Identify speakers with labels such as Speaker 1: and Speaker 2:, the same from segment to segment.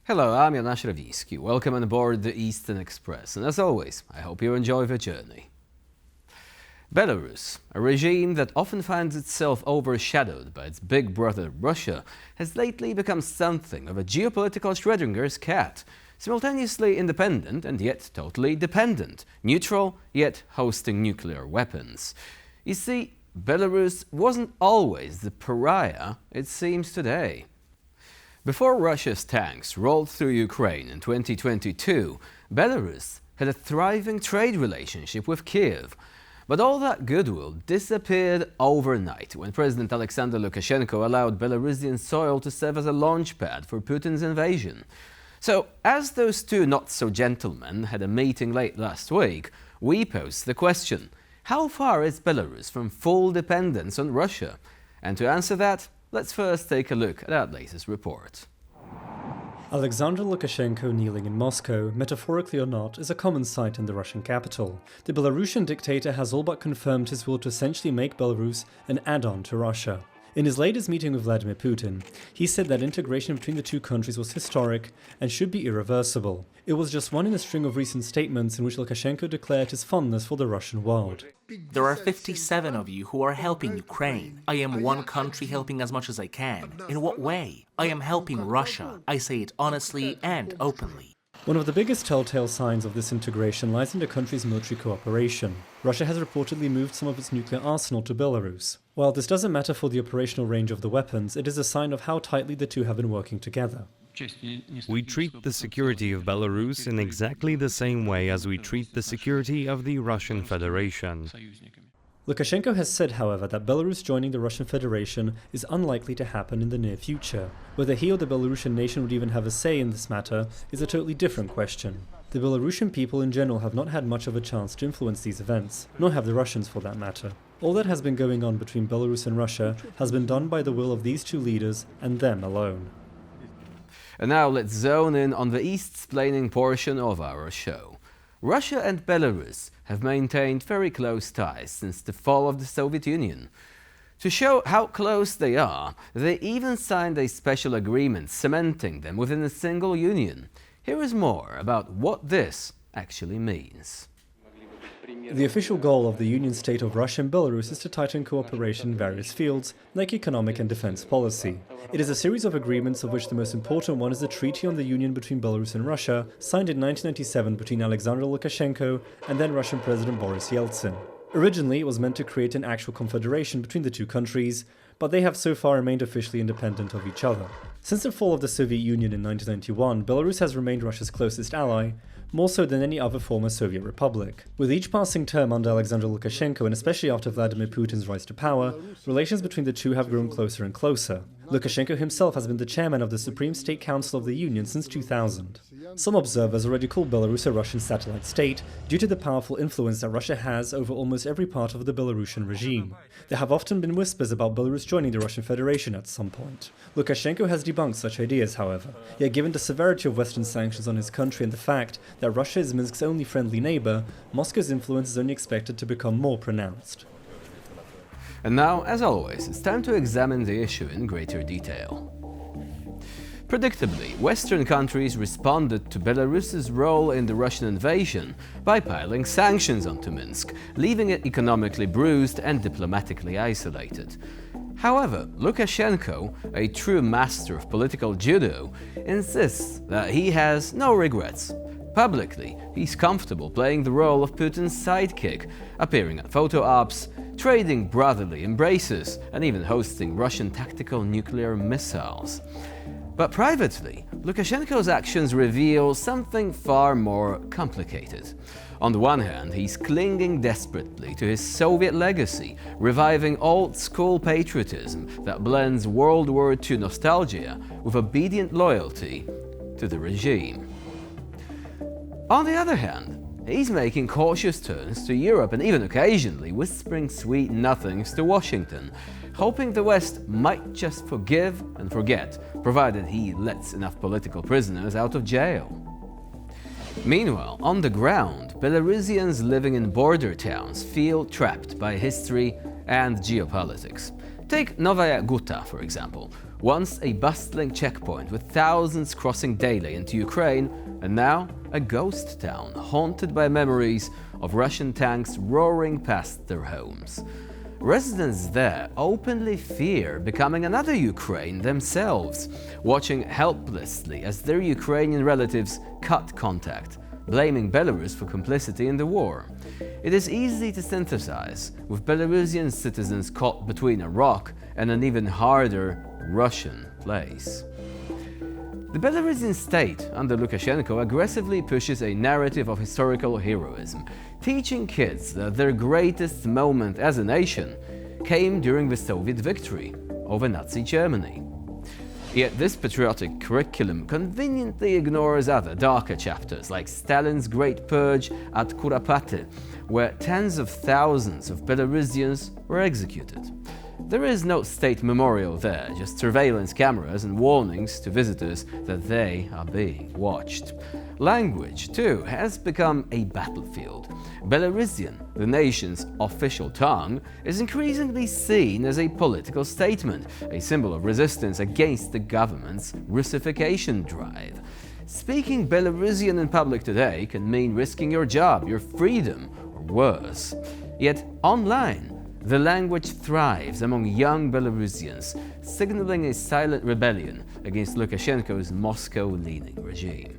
Speaker 1: Hello, I'm Jan Śrewiński. Welcome on board the Eastern Express, and as always, I hope you enjoy the journey. Belarus, a regime that often finds itself overshadowed by its big brother Russia, has lately become something of a geopolitical Schrödinger's cat, simultaneously independent and yet totally dependent, neutral yet hosting nuclear weapons. You see, Belarus wasn't always the pariah it seems today. Before Russia's tanks rolled through Ukraine in 2022, Belarus had a thriving trade relationship with Kiev. But all that goodwill disappeared overnight when President Alexander Lukashenko allowed Belarusian soil to serve as a launchpad for Putin's invasion. So, as those two not-so-gentlemen had a meeting late last week, we posed the question: how far is Belarus from full dependence on Russia? And to answer that, let's first take a look at our latest report.
Speaker 2: Alexander Lukashenko kneeling in Moscow, metaphorically or not, is a common sight in the Russian capital. The Belarusian dictator has all but confirmed his will to essentially make Belarus an add-on to Russia. In his latest meeting with Vladimir Putin, he said that integration between the two countries was historic and should be irreversible. It was just one in a string of recent statements in which Lukashenko declared his fondness for the Russian world.
Speaker 3: There are 57 of you who are helping Ukraine. I am one country helping as much as I can. In what way? I am helping Russia. I say it honestly and openly.
Speaker 2: One of the biggest telltale signs of this integration lies in the country's military cooperation. Russia has reportedly moved some of its nuclear arsenal to Belarus. While this doesn't matter for the operational range of the weapons, it is a sign of how tightly the two have been working together.
Speaker 4: We treat the security of Belarus in exactly the same way as we treat the security of the Russian Federation.
Speaker 2: Lukashenko has said, however, that Belarus joining the Russian Federation is unlikely to happen in the near future. Whether he or the Belarusian nation would even have a say in this matter is a totally different question. The Belarusian people in general have not had much of a chance to influence these events, nor have the Russians for that matter. All that has been going on between Belarus and Russia has been done by the will of these two leaders and them alone.
Speaker 1: And now let's zone in on the East-splaining portion of our show. Russia and Belarus have maintained very close ties since the fall of the Soviet Union. To show how close they are, they even signed a special agreement cementing them within a single union. Here is more about what this actually means.
Speaker 2: The official goal of the Union state of Russia and Belarus is to tighten cooperation in various fields, like economic and defense policy. It is a series of agreements, of which the most important one is the Treaty on the Union between Belarus and Russia, signed in 1997 between Alexander Lukashenko and then Russian President Boris Yeltsin. Originally, it was meant to create an actual confederation between the two countries, but they have so far remained officially independent of each other. Since the fall of the Soviet Union in 1991, Belarus has remained Russia's closest ally, more so than any other former Soviet republic. With each passing term under Alexander Lukashenko, and especially after Vladimir Putin's rise to power, relations between the two have grown closer and closer. Lukashenko himself has been the chairman of the Supreme State Council of the Union since 2000. Some observers already call Belarus a Russian satellite state due to the powerful influence that Russia has over almost every part of the Belarusian regime. There have often been whispers about Belarus joining the Russian Federation at some point. Lukashenko has debunked such ideas, however. Yet given the severity of Western sanctions on his country and the fact that Russia is Minsk's only friendly neighbor, Moscow's influence is only expected to become more pronounced.
Speaker 1: And now, as always, it's time to examine the issue in greater detail. Predictably, Western countries responded to Belarus's role in the Russian invasion by piling sanctions onto Minsk, leaving it economically bruised and diplomatically isolated. However, Lukashenko, a true master of political judo, insists that he has no regrets. Publicly, he's comfortable playing the role of Putin's sidekick, appearing at photo ops, trading brotherly embraces, and even hosting Russian tactical nuclear missiles. But privately, Lukashenko's actions reveal something far more complicated. On the one hand, he's clinging desperately to his Soviet legacy, reviving old-school patriotism that blends World War II nostalgia with obedient loyalty to the regime. On the other hand, he's making cautious turns to Europe and even occasionally whispering sweet nothings to Washington, hoping the West might just forgive and forget, provided he lets enough political prisoners out of jail. Meanwhile, on the ground, Belarusians living in border towns feel trapped by history and geopolitics. Take Novaya Guta, for example, once a bustling checkpoint with thousands crossing daily into Ukraine, and now a ghost town haunted by memories of Russian tanks roaring past their homes. Residents there openly fear becoming another Ukraine themselves, watching helplessly as their Ukrainian relatives cut contact, blaming Belarus for complicity in the war. It is easy to synthesize, with Belarusian citizens caught between a rock and an even harder Russian place. The Belarusian state under Lukashenko aggressively pushes a narrative of historical heroism, teaching kids that their greatest moment as a nation came during the Soviet victory over Nazi Germany. Yet this patriotic curriculum conveniently ignores other darker chapters like Stalin's Great Purge at Kuropaty, where tens of thousands of Belarusians were executed. There is no state memorial there, just surveillance cameras and warnings to visitors that they are being watched. Language, too, has become a battlefield. Belarusian, the nation's official tongue, is increasingly seen as a political statement, a symbol of resistance against the government's Russification drive. Speaking Belarusian in public today can mean risking your job, your freedom, or worse. Yet online, the language thrives among young Belarusians, signaling a silent rebellion against Lukashenko's Moscow-leaning regime.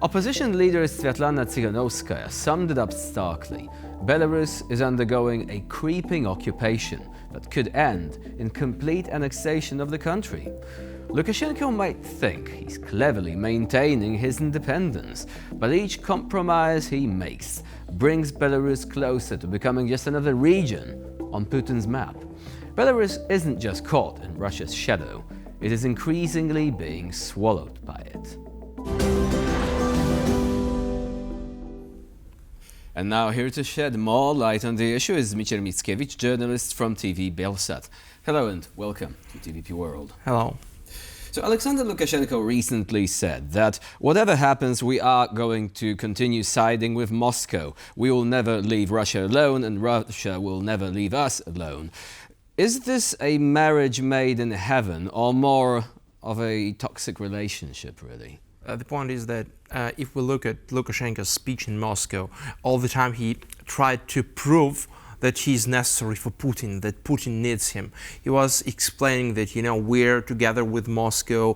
Speaker 1: Opposition leader Svetlana Tsikhanouskaya summed it up starkly. Belarus is undergoing a creeping occupation that could end in complete annexation of the country. Lukashenko might think he's cleverly maintaining his independence, but each compromise he makes brings Belarus closer to becoming just another region on Putin's map. Belarus isn't just caught in Russia's shadow, it is increasingly being swallowed by it. And now here to shed more light on the issue is Michel Mickiewicz, journalist from TV Belsat. Hello and welcome to TVP World.
Speaker 5: Hello.
Speaker 1: So Alexander Lukashenko recently said that whatever happens, we are going to continue siding with Moscow. We will never leave Russia alone and Russia will never leave us alone. Is this a marriage made in heaven or more of a toxic relationship, really?
Speaker 5: The point is that if we look at Lukashenko's speech in Moscow, all the time he tried to prove that he's necessary for Putin, that Putin needs him. He was explaining that, we're together with Moscow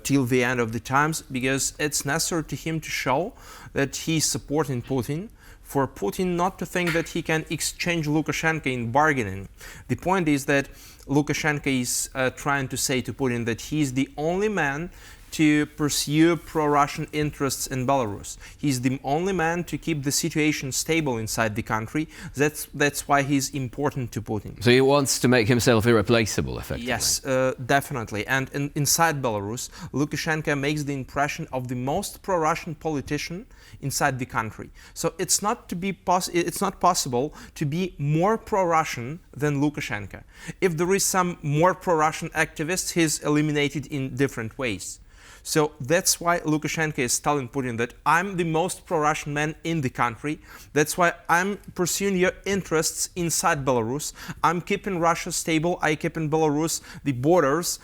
Speaker 5: till the end of the times because it's necessary to him to show that he's supporting Putin, for Putin not to think that he can exchange Lukashenko in bargaining. The point is that Lukashenko is trying to say to Putin that he's the only man to pursue pro-Russian interests in Belarus. He's the only man to keep the situation stable inside the country. That's why he's important to Putin.
Speaker 1: So he wants to make himself irreplaceable, effectively?
Speaker 5: Yes, definitely. And inside Belarus, Lukashenko makes the impression of the most pro-Russian politician inside the country. So it's not possible to be more pro-Russian than Lukashenko. If there is some more pro-Russian activist, he's eliminated in different ways. So that's why Lukashenko is telling Putin that I'm the most pro-Russian man in the country. That's why I'm pursuing your interests inside Belarus. I'm keeping Russia stable. I keep in Belarus the borders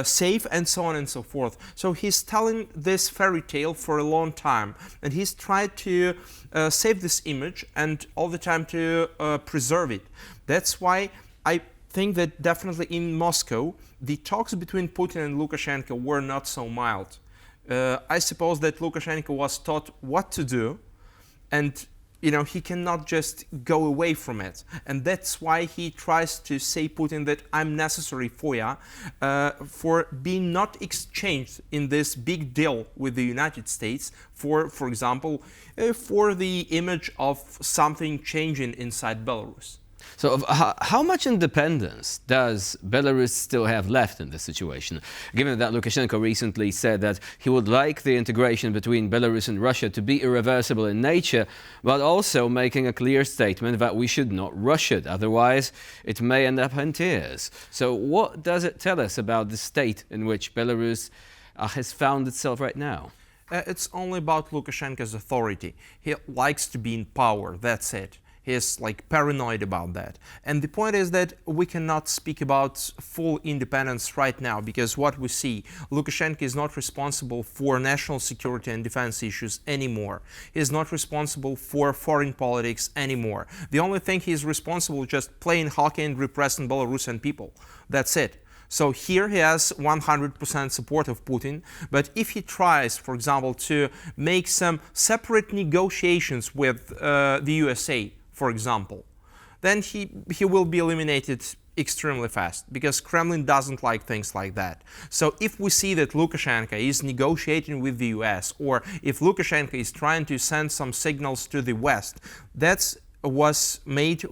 Speaker 5: safe, and so on and so forth. So he's telling this fairy tale for a long time, and he's tried to save this image and all the time to preserve it. That's why I think that definitely in Moscow, the talks between Putin and Lukashenko were not so mild. I suppose that Lukashenko was taught what to do, and he cannot just go away from it. And that's why he tries to say Putin that I'm necessary for you, for being not exchanged in this big deal with the United States, for example, for the image of something changing inside Belarus.
Speaker 1: So how much independence does Belarus still have left in this situation, given that Lukashenko recently said that he would like the integration between Belarus and Russia to be irreversible in nature, but also making a clear statement that we should not rush it, otherwise it may end up in tears. So what does it tell us about the state in which Belarus has found itself right now?
Speaker 5: It's only about Lukashenko's authority. He likes to be in power, that's it. He is like paranoid about that. And the point is that we cannot speak about full independence right now, because what we see, Lukashenko is not responsible for national security and defense issues anymore. He is not responsible for foreign politics anymore. The only thing he is responsible is just playing hockey and repressing Belarusian people. That's it. So here he has 100% support of Putin, but if he tries, for example, to make some separate negotiations with the USA, for example, then he will be eliminated extremely fast, because Kremlin doesn't like things like that. So if we see that Lukashenko is negotiating with the US, or if Lukashenko is trying to send some signals to the West, that was made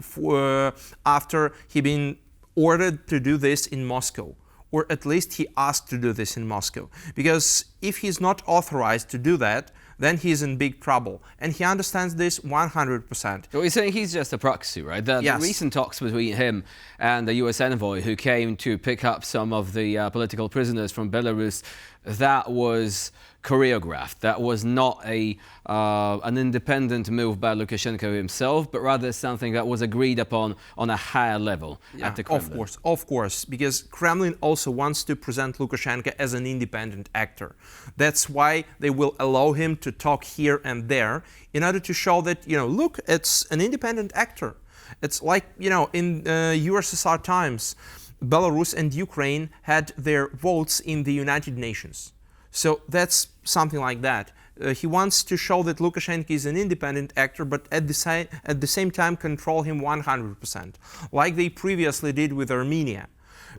Speaker 5: after he been ordered to do this in Moscow, or at least he asked to do this in Moscow. Because if he's not authorized to do that, then he's in big trouble. And he understands this 100%.
Speaker 1: So you're saying he's just a proxy, right? The recent talks between him and the US envoy who came to pick up some of the political prisoners from Belarus, that was choreographed. That was not an independent move by Lukashenko himself, but rather something that was agreed upon on a higher level at the Kremlin.
Speaker 5: Of course, because Kremlin also wants to present Lukashenko as an independent actor. That's why they will allow him to talk here and there in order to show that, look, it's an independent actor. It's like, in USSR times, Belarus and Ukraine had their votes in the United Nations. So that's something like that. He wants to show that Lukashenko is an independent actor, but at the same time control him 100%, like they previously did with Armenia.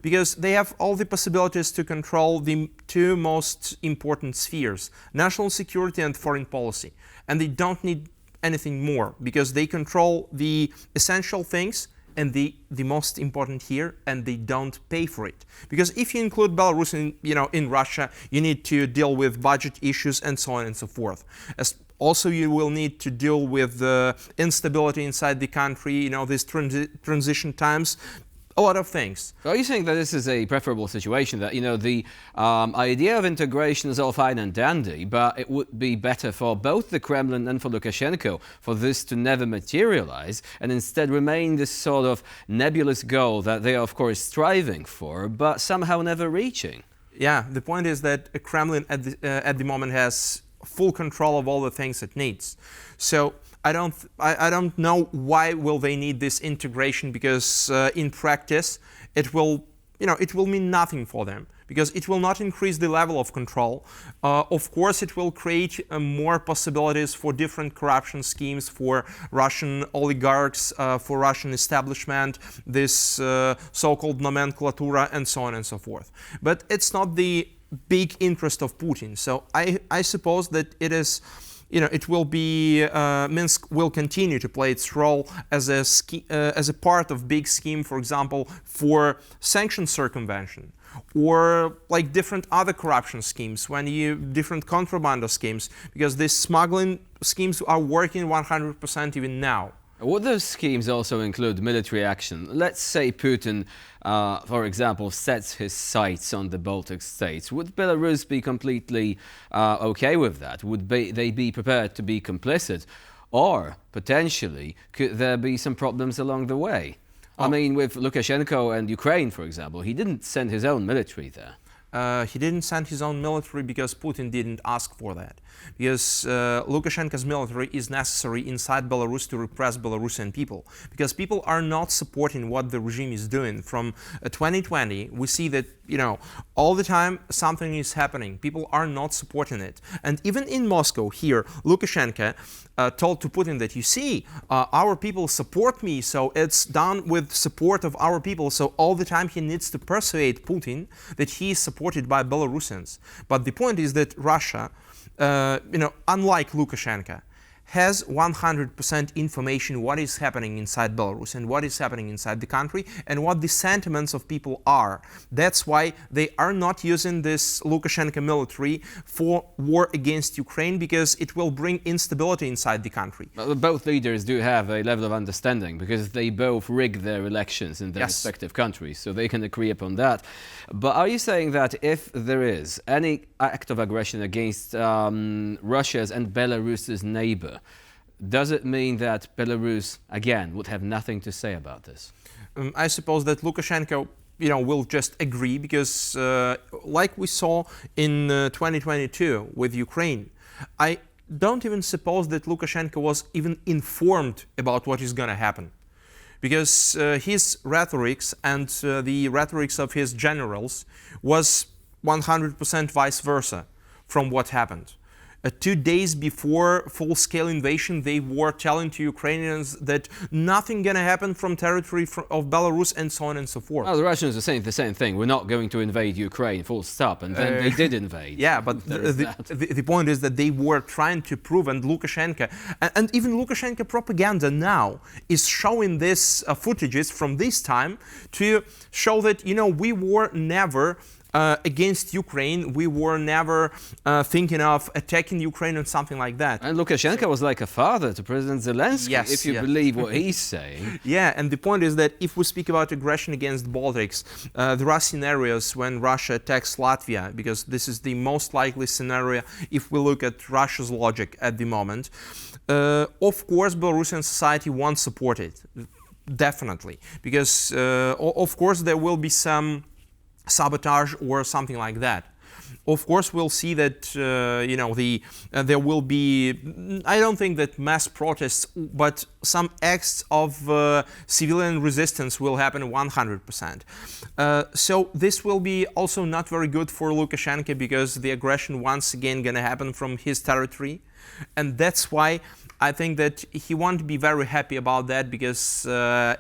Speaker 5: Because they have all the possibilities to control the two most important spheres, national security and foreign policy. And they don't need anything more, because they control the essential things and the most important here, and they don't pay for it. Because if you include Belarus in Russia, you need to deal with budget issues and so on and so forth. Also, you will need to deal with the instability inside the country, these transition times, a lot of things.
Speaker 1: Are you saying that this is a preferable situation, that, the idea of integration is all fine and dandy, but it would be better for both the Kremlin and for Lukashenko for this to never materialize and instead remain this sort of nebulous goal that they are, of course, striving for, but somehow never reaching?
Speaker 5: Yeah, the point is that the Kremlin at the moment has full control of all the things it needs. So I don't know why will they need this integration, because in practice it will mean nothing for them, because it will not increase the level of control. Of course, it will create more possibilities for different corruption schemes for Russian oligarchs, for Russian establishment, this so-called nomenclatura, and so on and so forth. But it's not the big interest of Putin. So I suppose that it is. It will be, Minsk will continue to play its role as a part of big scheme, for example, for sanction circumvention, or like different other corruption schemes, different contraband schemes, because these smuggling schemes are working 100% even now.
Speaker 1: Would those schemes also include military action? Let's say Putin, for example, sets his sights on the Baltic states. Would Belarus be completely okay with that? Would they be prepared to be complicit? Or, potentially, could there be some problems along the way? I mean, with Lukashenko and Ukraine, for example, he didn't send his own military there.
Speaker 5: He didn't send his own military because Putin didn't ask for that. Because Lukashenko's military is necessary inside Belarus to repress Belarusian people. Because people are not supporting what the regime is doing. From 2020, we see that, all the time something is happening. People are not supporting it. And even in Moscow, here, Lukashenko told to Putin that, you see, our people support me, so it's done with support of our people. So all the time he needs to persuade Putin that he is supported by Belarusians. But the point is that Russia, unlike Lukashenko, has 100% information what is happening inside Belarus and what is happening inside the country and what the sentiments of people are. That's why they are not using this Lukashenko military for war against Ukraine, because it will bring instability inside the country.
Speaker 1: Both leaders do have a level of understanding, because they both rig their elections in their respective countries, so they can agree upon that. But are you saying that if there is any act of aggression against Russia's and Belarus's neighbor, does it mean that Belarus, again, would have nothing to say about this?
Speaker 5: I suppose that Lukashenko, will just agree because, like we saw in 2022 with Ukraine, I don't even suppose that Lukashenko was even informed about what is going to happen. Because his rhetorics and the rhetorics of his generals was 100% vice versa from what happened. 2 days before full-scale invasion, they were telling to Ukrainians that nothing gonna happen from territory of Belarus and so on and so forth.
Speaker 1: Well, the Russians are saying the same thing. We're not going to invade Ukraine, full stop. And then they did invade.
Speaker 5: Yeah, but the point is that they were trying to prove, and Lukashenko, and even Lukashenko propaganda now is showing this footages from this time to show that, we were never against Ukraine, we were never thinking of attacking Ukraine or something like that.
Speaker 1: And Lukashenko was like a father to President Zelensky,
Speaker 5: yes,
Speaker 1: if you believe what he's saying.
Speaker 5: Yeah, and the point is that if we speak about aggression against Baltics, there are scenarios when Russia attacks Latvia, because this is the most likely scenario if we look at Russia's logic at the moment. Of course, Belarusian society won't support it, definitely, because of course there will be some sabotage or something like that. Of course, we'll see that there will be, I don't think that mass protests, but some acts of civilian resistance will happen 100%. So this will be also not very good for Lukashenko because the aggression once again gonna happen from his territory, and that's why I think that he won't be very happy about that, because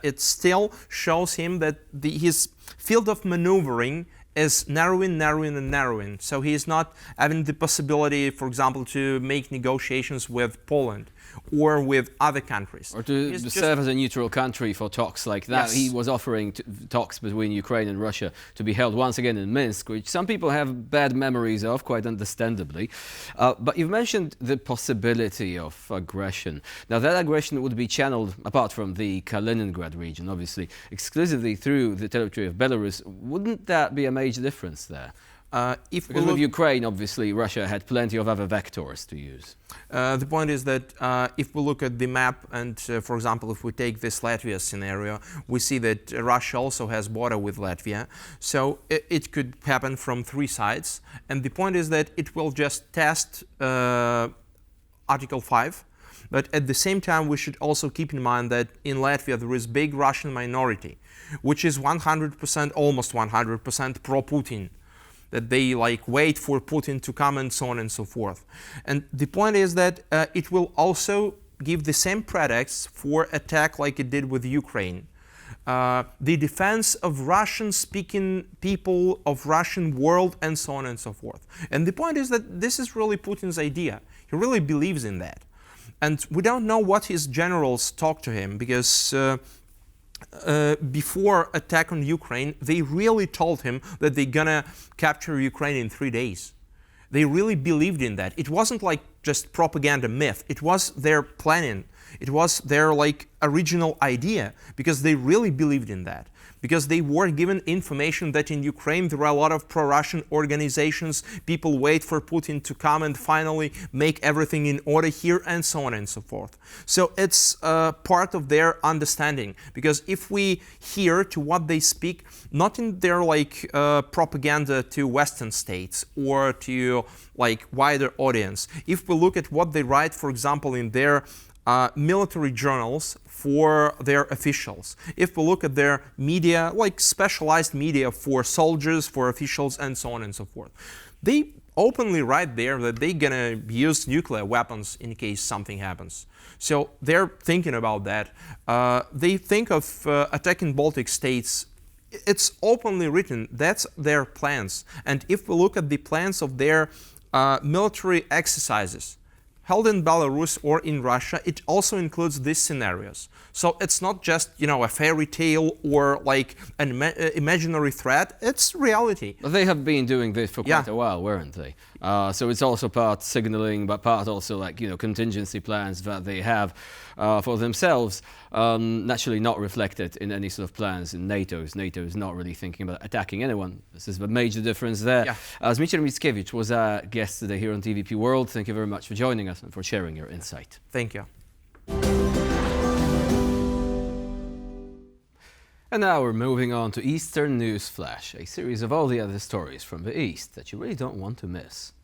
Speaker 5: it still shows him that his field of maneuvering is narrowing. So he is not having the possibility, for example, to make negotiations with Poland or with other countries.
Speaker 1: Or to serve as a neutral country for talks like that.
Speaker 5: Yes.
Speaker 1: He was offering talks between Ukraine and Russia to be held once again in Minsk, which some people have bad memories of, quite understandably. But you've mentioned the possibility of aggression. Now, that aggression would be channeled, apart from the Kaliningrad region, obviously, exclusively through the territory of Belarus. Wouldn't that be a major difference there? Because with Ukraine, obviously, Russia had plenty of other vectors to use.
Speaker 5: The point is that if we look at the map and, for example, if we take this Latvia scenario, we see that Russia also has border with Latvia. So it could happen from 3 sides. And the point is that it will just test Article 5. But at the same time, we should also keep in mind that in Latvia there is big Russian minority, which is 100%, almost 100% pro-Putin. That they wait for Putin to come and so on and so forth. And the point is that it will also give the same pretexts for attack like it did with Ukraine. The defense of Russian-speaking people, of Russian world, and so on and so forth. And the point is that this is really Putin's idea. He really believes in that. And we don't know what his generals talk to him, because before attack on Ukraine, they really told him that they're gonna capture Ukraine in 3 days. They really believed in that. It wasn't like just propaganda myth. It was their planning. It was their original idea, because they really believed in that. Because they were given information that in Ukraine there are a lot of pro-Russian organizations, people wait for Putin to come and finally make everything in order here, and so on and so forth. So it's part of their understanding, because if we hear to what they speak, not in their propaganda to Western states or to wider audience, if we look at what they write, for example, in their military journals for their officials. If we look at their media, specialized media for soldiers, for officials, and so on and so forth, they openly write there that they're gonna use nuclear weapons in case something happens. So they're thinking about that. They think of attacking Baltic states. It's openly written. That's their plans. And if we look at the plans of their military exercises, held in Belarus or in Russia, it also includes these scenarios. So it's not just, a fairy tale or an imaginary threat, it's reality.
Speaker 1: But they have been doing this for quite a while, weren't they? So it's also part signaling, but part also contingency plans that they have for themselves, naturally not reflected in any sort of plans in NATO's. NATO is not really thinking about attacking anyone. This is the major difference there.
Speaker 5: Yeah.
Speaker 1: Zmitra Mickiewicz was our guest today here on TVP World. Thank you very much for joining us and for sharing your insight.
Speaker 5: Thank you.
Speaker 1: And now we're moving on to Eastern News Flash, a series of all the other stories from the East that you really don't want to miss.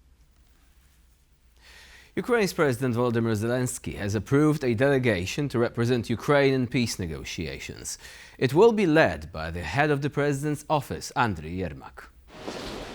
Speaker 1: Ukraine's President Volodymyr Zelensky has approved a delegation to represent Ukraine in peace negotiations. It will be led by the head of the President's office, Andriy Yermak.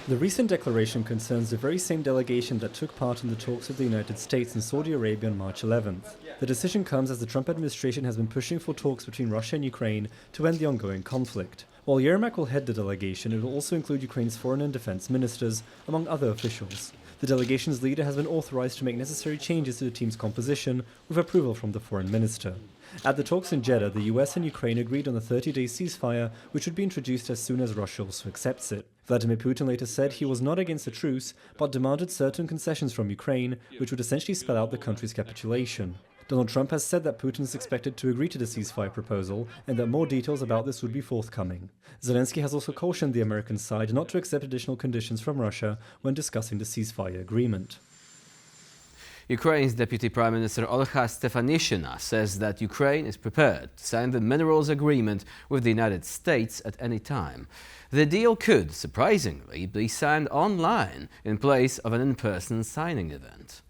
Speaker 2: The recent declaration concerns the very same delegation that took part in the talks with the United States and Saudi Arabia on March 11th. The decision comes as the Trump administration has been pushing for talks between Russia and Ukraine to end the ongoing conflict. While Yermak will head the delegation, it will also include Ukraine's foreign and defense ministers, among other officials. The delegation's leader has been authorized to make necessary changes to the team's composition with approval from the foreign minister. At the talks in Jeddah, the US and Ukraine agreed on a 30-day ceasefire, which would be introduced as soon as Russia also accepts it. Vladimir Putin later said he was not against a truce, but demanded certain concessions from Ukraine, which would essentially spell out the country's capitulation. Donald Trump has said that Putin is expected to agree to the ceasefire proposal and that more details about this would be forthcoming. Zelensky has also cautioned the American side not to accept additional conditions from Russia when discussing the ceasefire agreement.
Speaker 1: Ukraine's Deputy Prime Minister Olha Stefanishyna says that Ukraine is prepared to sign the minerals agreement with the United States at any time. The deal could, surprisingly, be signed online in place of an in-person signing event.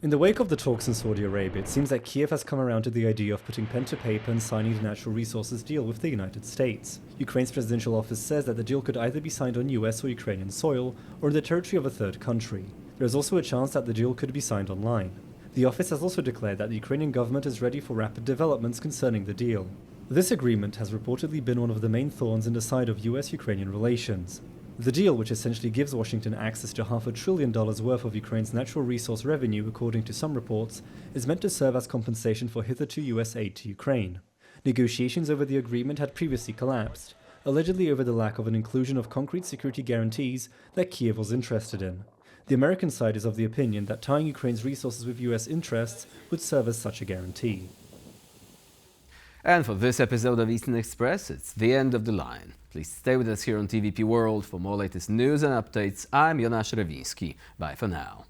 Speaker 2: In the wake of the talks in Saudi Arabia, it seems that Kiev has come around to the idea of putting pen to paper and signing the natural resources deal with the United States. Ukraine's presidential office says that the deal could either be signed on US or Ukrainian soil or in the territory of a third country. There is also a chance that the deal could be signed online. The office has also declared that the Ukrainian government is ready for rapid developments concerning the deal. This agreement has reportedly been one of the main thorns in the side of US-Ukrainian relations. The deal, which essentially gives Washington access to $500 billion worth of Ukraine's natural resource revenue, according to some reports, is meant to serve as compensation for hitherto US aid to Ukraine. Negotiations over the agreement had previously collapsed, allegedly over the lack of an inclusion of concrete security guarantees that Kiev was interested in. The American side is of the opinion that tying Ukraine's resources with US interests would serve as such a guarantee.
Speaker 1: And for this episode of Eastern Express, it's the end of the line. Please stay with us here on TVP World for more latest news and updates. I'm Jonasz Rewiński. Bye for now.